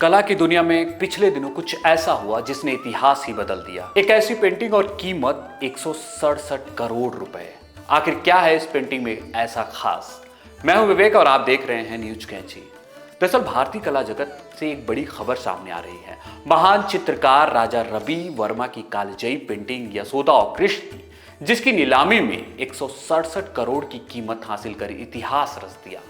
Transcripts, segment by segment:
कला की दुनिया में पिछले दिनों कुछ ऐसा हुआ जिसने इतिहास ही बदल दिया। एक ऐसी पेंटिंग और कीमत 167 करोड़ रुपए। आखिर क्या है इस पेंटिंग में ऐसा खास? मैं हूं विवेक और आप देख रहे हैं न्यूज कैंची। दरअसल भारतीय कला जगत से एक बड़ी खबर सामने आ रही है। महान चित्रकार राजा रवि वर्मा की कालजयी पेंटिंग यशोदा और कृष्ण, जिसकी नीलामी में 167 करोड़ की कीमत हासिल कर इतिहास रच दिया।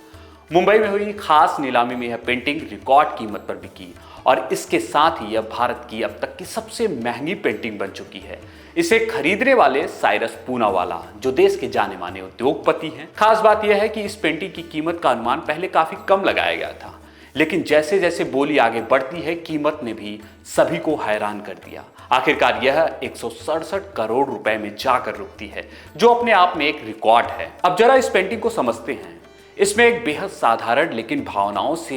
मुंबई में हुई खास नीलामी में यह पेंटिंग रिकॉर्ड कीमत पर बिकी और इसके साथ ही यह भारत की अब तक की सबसे महंगी पेंटिंग बन चुकी है। इसे खरीदने वाले साइरस पूनावाला, जो देश के जाने माने उद्योगपति हैं। खास बात यह है कि इस पेंटिंग की कीमत का अनुमान पहले काफी कम लगाया गया था, लेकिन जैसे जैसे बोली आगे बढ़ती है, कीमत ने भी सभी को हैरान कर दिया। आखिरकार यह 167 करोड़ रुपए में जाकर रुकती है, जो अपने आप में एक रिकॉर्ड है। अब जरा इस पेंटिंग को समझते हैं। इसमें एक बेहद साधारण लेकिन भावनाओं से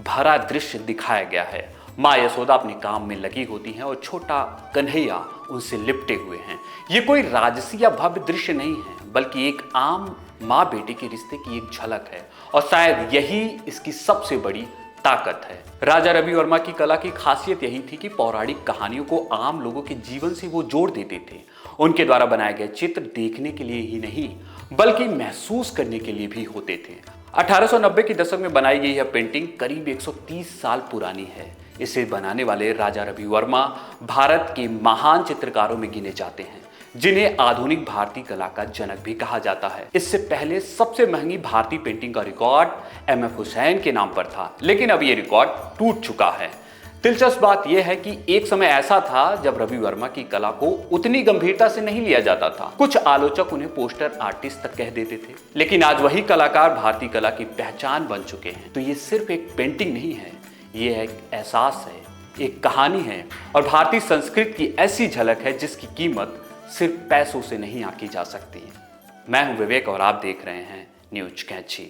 भरा दृश्य दिखाया गया है। माँ यशोदा अपने काम में लगी होती हैं और छोटा कन्हैया उनसे लिपटे हुए हैं। ये कोई राजसी या भव्य दृश्य नहीं है, बल्कि एक आम माँ बेटे के रिश्ते की एक झलक है, और शायद यही इसकी सबसे बड़ी ताकत है। राजा रवि वर्मा की कला की खासियत यही थी कि पौराणिक कहानियों को आम लोगों के जीवन से वो जोड़ देते थे। उनके द्वारा बनाए गए चित्र देखने के लिए ही नहीं, बल्कि महसूस करने के लिए भी होते थे। 1890 के दशक में बनाई गई यह पेंटिंग करीब 130 साल पुरानी है। इसे बनाने वाले राजा रवि वर्मा भारत के महान चित्रकारों में गिने जाते हैं, जिन्हें आधुनिक भारतीय कला का जनक भी कहा जाता है। इससे पहले सबसे महंगी भारतीय पेंटिंग का रिकॉर्ड एम.एफ. हुसैन के नाम पर था, लेकिन अब यह रिकॉर्ड टूट चुका है। दिलचस्प बात यह है कि एक समय ऐसा था जब रवि वर्मा की कला को उतनी गंभीरता से नहीं लिया जाता था। कुछ आलोचक उन्हें पोस्टर आर्टिस्ट तक कह देते थे, लेकिन आज वही कलाकार भारतीय कला की पहचान बन चुके हैं। तो ये सिर्फ एक पेंटिंग नहीं है, ये एक एहसास है, एक कहानी है, और भारतीय संस्कृति की ऐसी झलक है जिसकी कीमत सिर्फ पैसों से नहीं आंकी जा सकती। मैं हूं विवेक और आप देख रहे हैं न्यूज कैंची।